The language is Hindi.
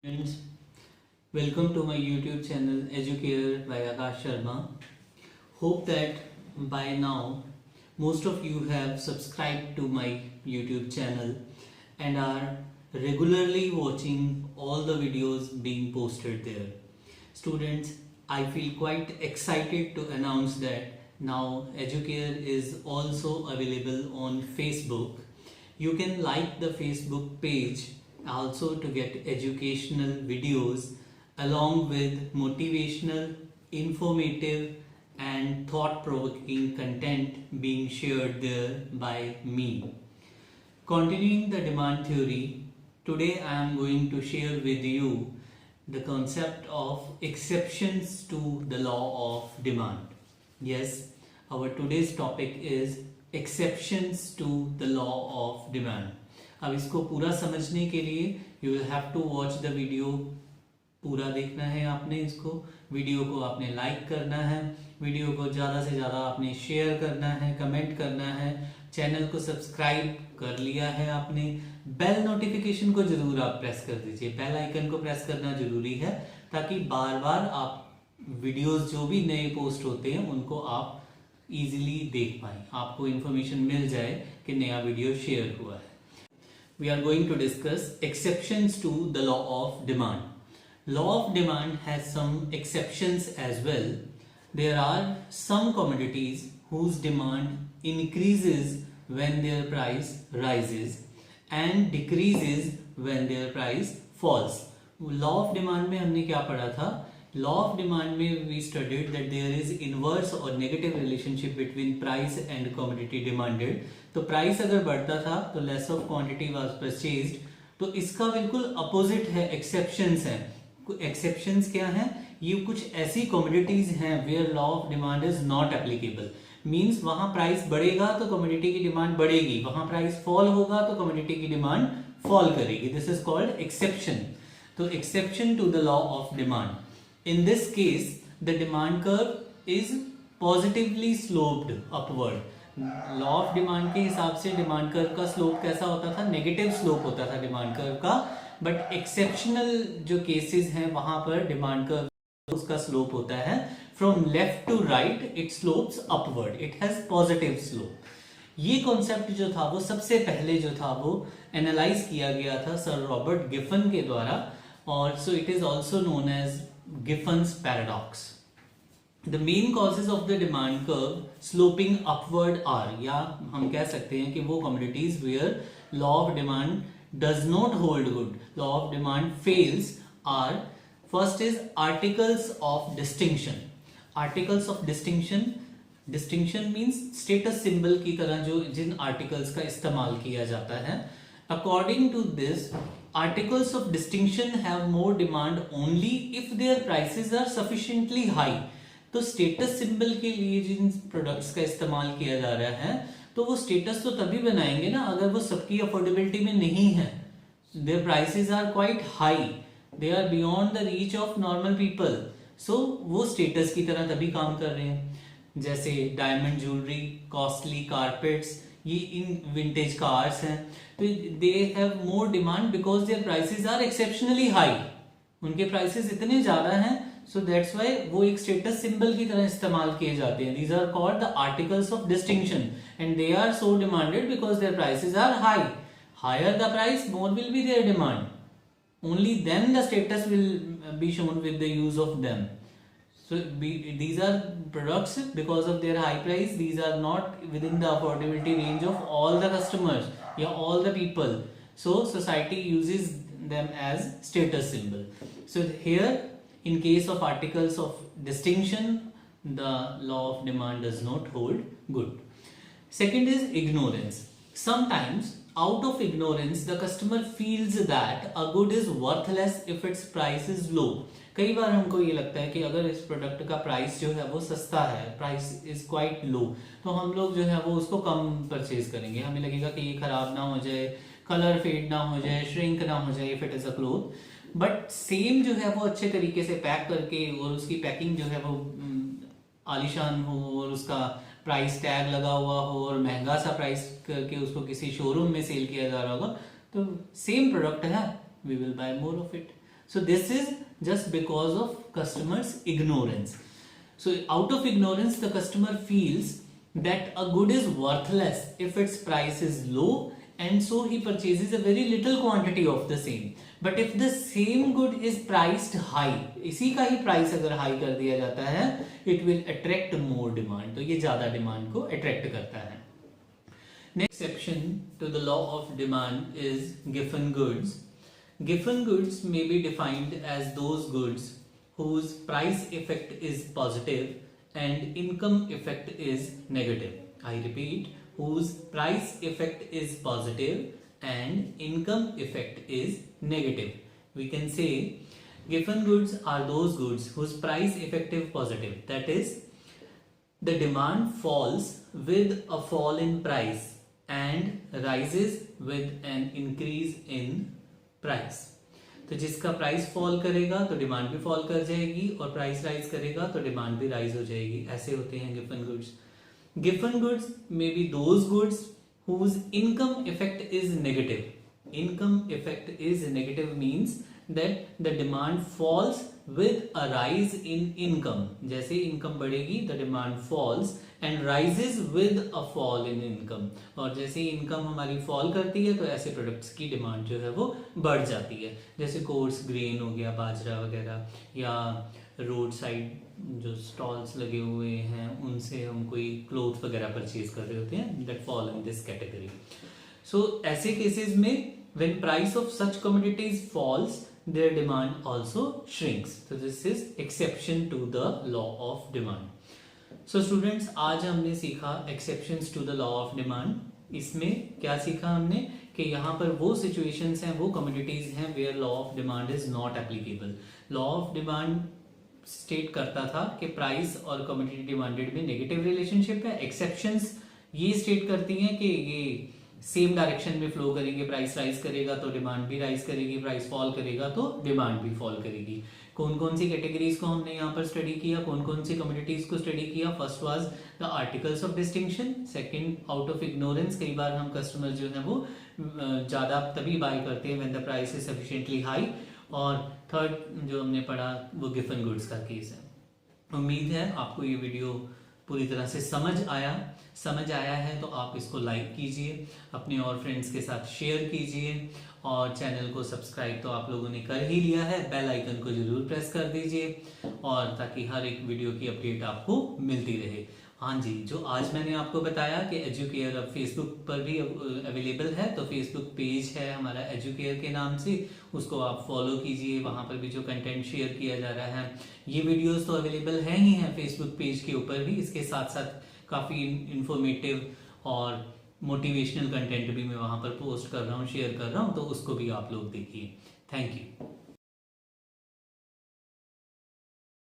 Friends, welcome to my YouTube channel Educare by Akash Sharma. Hope that by now most of you have subscribed to my YouTube channel and are regularly watching all the videos being posted there. Students, I feel quite excited to announce that now Educare is also available on Facebook. You can like the Facebook page also to get educational videos along with motivational, informative and thought-provoking content being shared there by me. Continuing the demand theory, today I am going to share with you the concept of exceptions to the law of demand. Yes, our today's topic is exceptions to the law of demand. अब इसको पूरा समझने के लिए you will have to watch the video. पूरा देखना है आपने इसको. वीडियो को आपने लाइक करना है, वीडियो को ज़्यादा से ज़्यादा आपने शेयर करना है, कमेंट करना है. चैनल को सब्सक्राइब कर लिया है आपने, बेल नोटिफिकेशन को जरूर आप प्रेस कर दीजिए. बेल आइकन को प्रेस करना जरूरी है ताकि बार बार आप वीडियोस जो भी नए पोस्ट होते हैं उनको आप इजीली देख पाएं, आपको इंफॉर्मेशन मिल जाए कि नया वीडियो शेयर हुआ है. We are going to discuss exceptions to the law of demand. Law of demand has some exceptions as well. There are some commodities whose demand increases when their price rises and decreases when their price falls. Law of demand में हमने क्या पढ़ा था? Law of demand में we studied that there is inverse or negative relationship between price and commodity demanded. तो प्राइस अगर बढ़ता था तो less of quantity was purchased. तो इसका बिल्कुल अपोजिट है, एक्सेप्शंस हैं. एक्सेप्शंस क्या हैं? ये कुछ ऐसी कमोडिटीज हैं where law of demand is not applicable. Means वहां प्राइस बढ़ेगा तो कमोडिटी की डिमांड बढ़ेगी, वहां प्राइस फॉल होगा तो कमोडिटी की डिमांड फॉल करेगी. This is called exception. तो exception to the law of demand. In this case, the demand curve is positively sloped upward. Law of demand के हिसाब से डिमांड कर्व का स्लोप कैसा होता था? नेगेटिव स्लोप होता था डिमांड कर्व का. बट एक्सेप्शनल जो केसेस हैं वहां पर डिमांड कर्व उसका स्लोप होता है from left to right, it slopes upward, it has positive slope. ये कॉन्सेप्ट जो था वो सबसे पहले जो था वो एनालाइज किया गया था सर रॉबर्ट गिफन के द्वारा. और so it is also known as Giffen's paradox. The main causes of the demand curve sloping upward are, या हम कह सकते हैं कि वो commodities where law of demand does not hold good, law of demand fails are, first is articles of distinction. Articles of distinction, distinction means status symbol की तरह जो जिन articles का इस्तेमाल किया जाता है. According to this, articles of distinction have more demand only if their prices are sufficiently high. तो status symbol के लिए जिन products का इस्तेमाल किया जा रहा है तो वो status तो तभी बनाएंगे ना अगर वो सबकी affordability में नहीं है. Their prices are quite high, they are beyond the reach of normal people. So वो status की तरह तभी काम कर रहे हैं. जैसे डायमंड ज्वेलरी, कॉस्टली कारपेट्स, ये इन विंटेज कार्स हैं तो they have more demand because their prices are exceptionally high. उनके प्राइसेस इतने ज्यादा हैं सो दैट्स व्हाई वो एक स्टेटस सिंबल की तरह इस्तेमाल किए जाते हैं. These are called the articles of distinction and they are so demanded because their prices are high. Higher the price more will be there demand. Only then the status will be shown with the use of them. So these are products because of their high price. These are not within the affordability range of all the customers, yeah, all the people. So society uses them as status symbol. So here, in case of articles of distinction, the law of demand does not hold good. Second is ignorance. Sometimes, out of ignorance, the customer feels that a good is worthless if its price is low. कई बार हमको ये लगता है कि अगर इस प्रोडक्ट का प्राइस जो है वो सस्ता है, प्राइस इज क्वाइट लो, तो हम लोग जो है वो उसको कम परचेज करेंगे. हमें लगेगा कि ये खराब ना हो जाए, कलर फेड ना हो जाए, श्रिंक ना हो जाए if it is a cloth. But same जो है वो अच्छे तरीके से पैक करके और उसकी पैकिंग जो है वो आलीशान हो और उसका प्राइस टैग लगा हुआ हो और महंगा सा प्राइस करके उसको किसी शोरूम में सेल किया जा रहा होगा तो सेम प्रोडक्ट है, we will buy more of it. So this is just because of customers' ignorance. So out of ignorance, the customer feels that a good is worthless if its price is low, and so he purchases a very little quantity of the same. But if the same good is priced high, इसी का ही प्राइस अगर हाई कर दिया जाता है, it will attract more demand. तो ये ज्यादा डिमांड को अट्रैक्ट करता है. Next exception to the law of demand is Giffen Goods. Giffen Goods may be defined as those goods whose price effect is positive and income effect is negative. I repeat, whose price effect is positive and income effect is negative. We can say Giffen Goods are those goods whose price effective positive, that is, the demand falls with a fall in price and rises with an increase in price. तो जिसका प्राइस फॉल करेगा तो डिमांड भी फॉल कर जाएगी, और प्राइस राइज करेगा तो डिमांड भी राइज हो जाएगी. ऐसे होते हैं Giffen goods. Giffen goods may be those goods whose income effect is negative. Income effect is negative means that the demand falls with a rise in income. जैसे इनकम बढ़ेगी the demand falls and rises with a fall in income. और जैसे इनकम हमारी फॉल करती है तो ऐसे प्रोडक्ट्स की डिमांड जो है वो बढ़ जाती है. जैसे कोर्स ग्रेन हो गया, बाजरा वगैरह, या रोड साइड जो स्टॉल्स लगे हुए हैं उनसे हम कोई क्लोथ वगैरह परचेज कर रहे होते हैं, that fall in this category. So ऐसे केसेस में when price of such commodities falls, their demand also shrinks. So this is exception to the law of demand. So students, आज हमने सीखा exceptions to the law of demand. इसमें क्या सीखा हमने कि यहाँ पर वो situations हैं, वो commodities हैं where law of demand is not applicable. Law of demand state करता था कि price और commodity demanded में negative relationship है. Exceptions ये state करती हैं कि ये सेम डायरेक्शन में फ्लो करेंगे. प्राइस राइज करेगा तो डिमांड भी राइज करेगी, प्राइस फॉल करेगा तो डिमांड भी फॉल करेगी. कौन कौन सी कैटेगरीज को हमने यहाँ पर स्टडी किया, कौन कौन सी कमोडिटीज को स्टडी किया. First was the articles of distinction. Second, out of ignorance. कई बार हम कस्टमर जो है वो ज्यादा तभी बाय करते हैं when the price is sufficiently high. और थर्ड जो हमने पढ़ा वो गिफन गुड्स का केस है. उम्मीद है आपको ये वीडियो पूरी तरह से समझ आया है तो आप इसको लाइक कीजिए, अपने और फ्रेंड्स के साथ शेयर कीजिए, और चैनल को सब्सक्राइब तो आप लोगों ने कर ही लिया है, बेल आइकन को जरूर प्रेस कर दीजिए, और ताकि हर एक वीडियो की अपडेट आपको मिलती रहे. हाँ जी, जो आज मैंने आपको बताया कि एजुकेयर अब फेसबुक पर भी अवेलेबल है, तो फेसबुक पेज है हमारा एजुकेयर के नाम से, उसको आप फॉलो कीजिए. वहाँ पर भी जो कंटेंट शेयर किया जा रहा है, ये वीडियोस तो अवेलेबल है ही हैं फेसबुक पेज के ऊपर भी. इसके साथ साथ काफ़ी इंफॉर्मेटिव और मोटिवेशनल कंटेंट भी मैं वहाँ पर पोस्ट कर रहा हूँ, शेयर कर रहा हूँ, तो उसको भी आप लोग देखिए. Thank you.